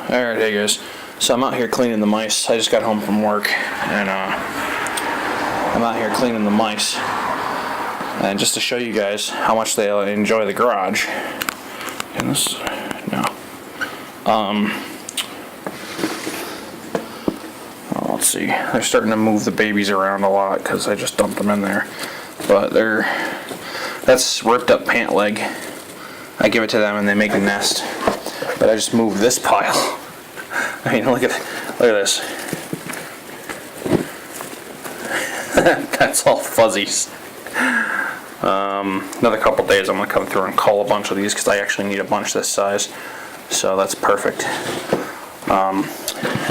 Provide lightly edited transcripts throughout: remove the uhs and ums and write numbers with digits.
Alright, hey guys. So I'm out here cleaning the mice. I just got home from work, and I'm out here cleaning the mice. And just to show you guys how much they enjoy the garage. And this, no. Let's see. They're starting to move the babies around a lot because I just dumped them in there. But that's ripped up pant leg. I give it to them and they make a nest. But I just moved this pile. I mean, look at this. That's all fuzzies. Another couple days I'm going to come through and cull a bunch of these because I actually need a bunch this size. So that's perfect. And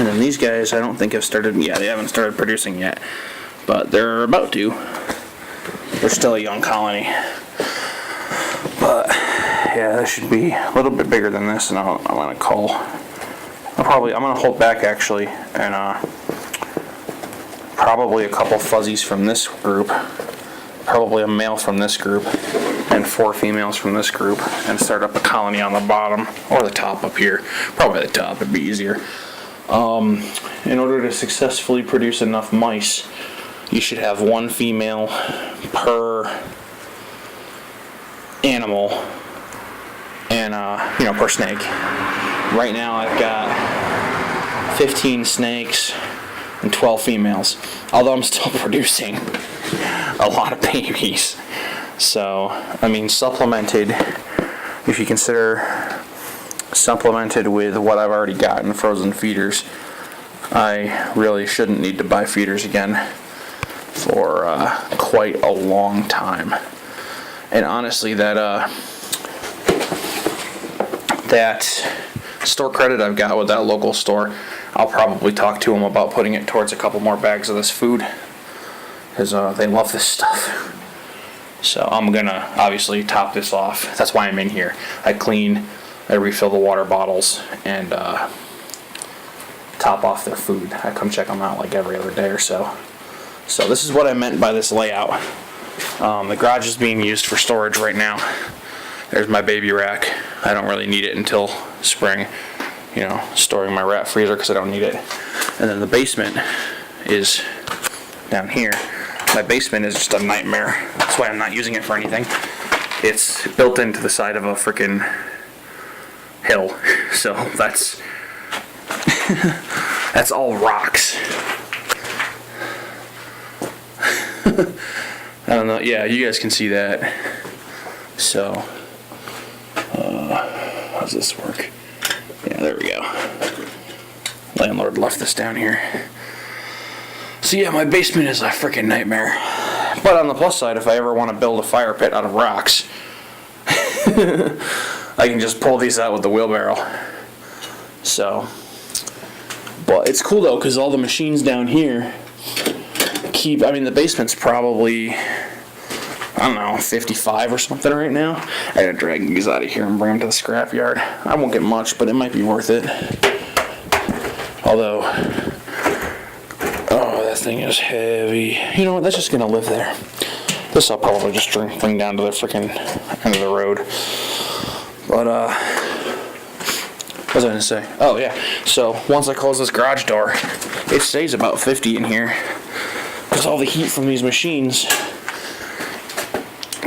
then these guys I don't think have started, yeah, they haven't started producing yet. But they're about to. They're still a young colony. But yeah, this should be a little bit bigger than this, and I'm going to cull. I'm going to hold back actually, and probably a couple fuzzies from this group, probably a male from this group, and 4 females from this group, and start up a colony on the bottom, or the top up here. Probably the top, it'd be easier. In order to successfully produce enough mice, you should have 1 female per animal, and per snake. Right now I've got 15 snakes and 12 females, although I'm still producing a lot of babies. So, I mean, supplemented, if you consider supplemented with what I've already got in frozen feeders, I really shouldn't need to buy feeders again for quite a long time. And honestly, that store credit I've got with that local store, I'll probably talk to them about putting it towards a couple more bags of this food, because they love this stuff. So I'm gonna obviously top this off. That's why I'm in here. I clean, I refill the water bottles, and top off their food. I come check them out like every other day or so. So this is what I meant by this layout. The garage is being used for storage right now. There's my baby rack. I don't really need it until spring. Storing my rat freezer because I don't need it. And then the basement is down here. My basement is just a nightmare. That's why I'm not using it for anything. It's built into the side of a frickin' hill. So that's that's all rocks. I don't know. Yeah, you guys can see that. So, how does this work? Yeah, there we go. Landlord left this down here. So yeah, my basement is a freaking nightmare. But on the plus side, if I ever want to build a fire pit out of rocks, I can just pull these out with the wheelbarrow. So, but it's cool though, because all the machines down here the basement's probably, I don't know, 55 or something right now. I gotta drag these out of here and bring them to the scrap yard. I won't get much, but it might be worth it. Although, oh, that thing is heavy. You know what, that's just gonna live there. This I'll probably just bring down to the freaking end of the road. But, what was I gonna say? Oh, yeah. So, once I close this garage door, it stays about 50 in here. Because all the heat from these machines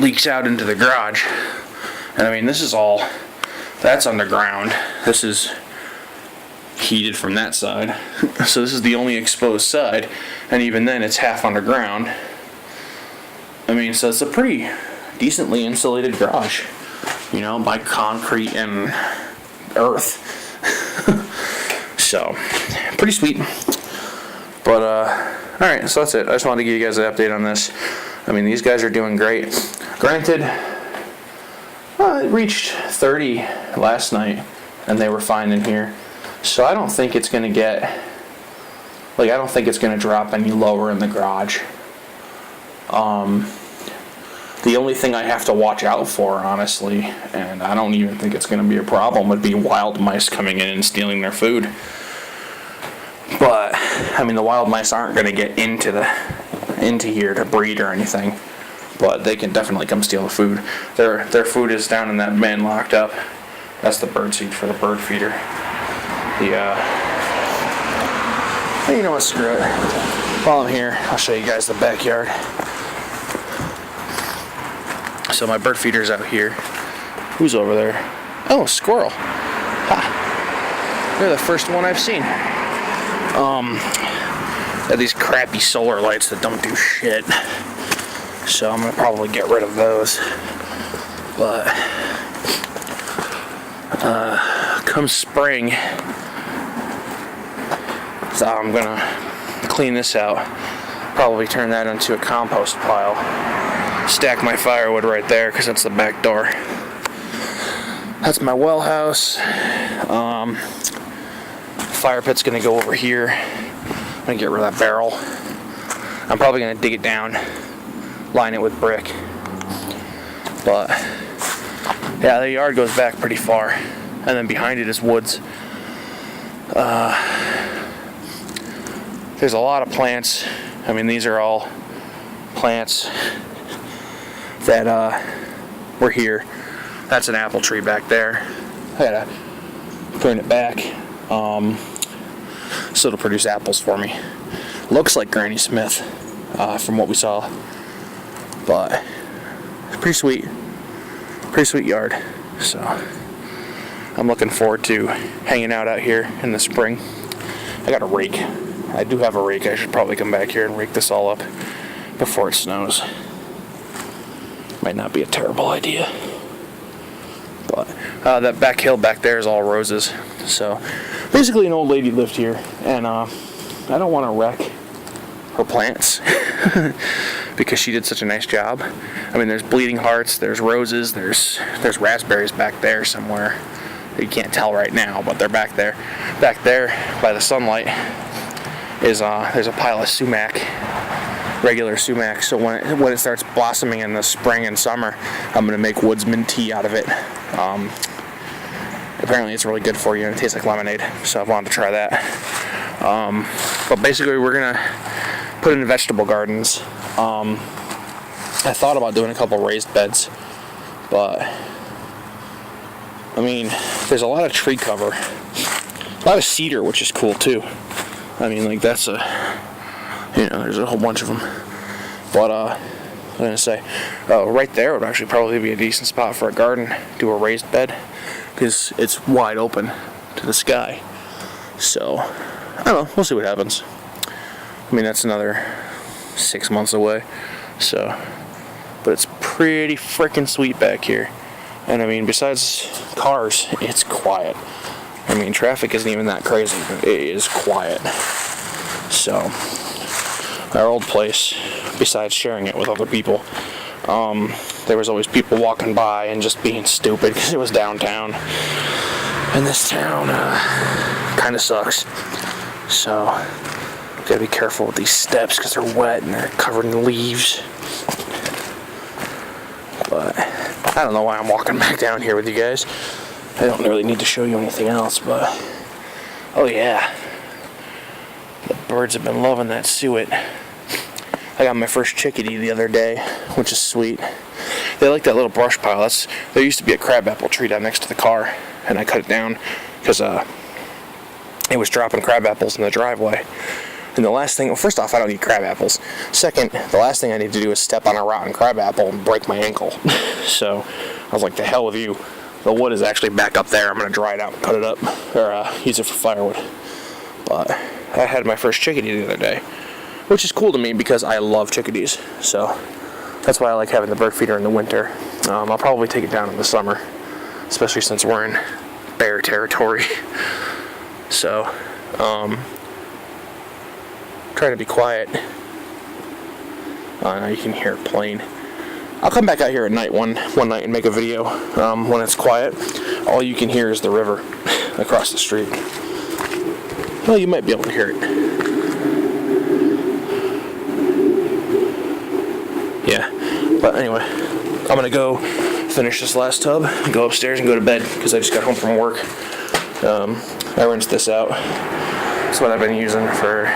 leaks out into the garage. And I mean, this is all, that's underground. This is heated from that side. So this is the only exposed side. And even then, it's half underground. I mean, so it's a pretty decently insulated garage. By concrete and earth. So, pretty sweet. But, alright, so that's it. I just wanted to give you guys an update on this. I mean, these guys are doing great. Granted, it reached 30 last night, and they were fine in here. So I don't think it's going to get, I don't think it's going to drop any lower in the garage. The only thing I have to watch out for, honestly, and I don't even think it's going to be a problem, would be wild mice coming in and stealing their food. But, I mean, the wild mice aren't going to get into here to breed or anything. But they can definitely come steal the food. Their food is down in that bin locked up. That's the bird seed for the bird feeder. You know what, screw it. While I'm here, I'll show you guys the backyard. So my bird feeder's out here. Who's over there? Oh, a squirrel. Ha! They're the first one I've seen. Got these crappy solar lights that don't do shit. So I'm gonna probably get rid of those. But come spring, so I'm gonna clean this out. Probably turn that into a compost pile. Stack my firewood right there because that's the back door. That's my well house. Fire pit's gonna go over here. I'm gonna get rid of that barrel. I'm probably gonna dig it down, line it with brick. But yeah, the yard goes back pretty far, and then behind it is woods. There's a lot of plants. I mean, these are all plants that were here. That's an apple tree back there. I gotta prune it back so it'll produce apples for me. Looks like Granny Smith from what we saw, but it's pretty sweet yard. So I'm looking forward to hanging out here in the spring. I got a rake. I do have a rake. I should probably come back here and rake this all up before it snows. Might not be a terrible idea. But that back hill back there is all roses. So basically an old lady lived here, and I don't want to wreck her plants because she did such a nice job. I mean, there's bleeding hearts, there's roses, there's raspberries back there somewhere. You can't tell right now, but they're back there. Back there by the sunlight is there's a pile of sumac, regular sumac. So when it starts blossoming in the spring and summer, I'm gonna make woodsman tea out of it. Apparently it's really good for you and it tastes like lemonade, so I wanted to try that. But basically we're gonna put in vegetable gardens. I thought about doing a couple raised beds, but I mean, there's a lot of tree cover, a lot of cedar, which is cool too. I mean, like that's there's a whole bunch of them. But I'm gonna say, right there would actually probably be a decent spot for a garden. Do a raised bed because it's wide open to the sky. So I don't know. We'll see what happens. I mean, that's another 6 months away. So, but it's pretty freaking sweet back here. And I mean, besides cars, it's quiet. I mean, traffic isn't even that crazy, but it is quiet. So, our old place, besides sharing it with other people, there was always people walking by and just being stupid because it was downtown. And this town kind of sucks. So, gotta be careful with these steps because they're wet and they're covered in leaves. But I don't know why I'm walking back down here with you guys. I don't really need to show you anything else, but oh yeah, the birds have been loving that suet. I got my first chickadee the other day, which is sweet. They like that little brush pile. There used to be a crabapple tree down next to the car, and I cut it down because it was dropping crab apples in the driveway. And the last thing, well, first off, I don't eat crab apples. Second, the last thing I need to do is step on a rotten crab apple and break my ankle. So I was like, the hell with you. The wood is actually back up there. I'm going to dry it out and cut it up, or use it for firewood. But I had my first chickadee the other day, which is cool to me because I love chickadees. So that's why I like having the bird feeder in the winter. I'll probably take it down in the summer, especially since we're in bear territory. So, trying to be quiet. Now you can hear it playing. I'll come back out here at night one night and make a video when it's quiet. All you can hear is the river across the street. Well, you might be able to hear it. Yeah, but anyway, I'm gonna go finish this last tub, go upstairs and go to bed because I just got home from work. I rinsed this out. That's what I've been using for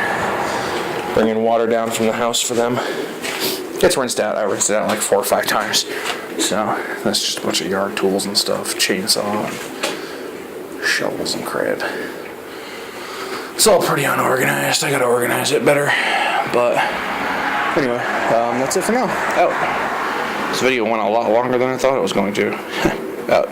bringing water down from the house for them. It gets rinsed out. I rinsed it out like 4 or 5 times. So that's just a bunch of yard tools and stuff, chainsaw, shovels and crap. It's all pretty unorganized. I gotta organize it better. But anyway, that's it for now. Out. This video went a lot longer than I thought it was going to. Out.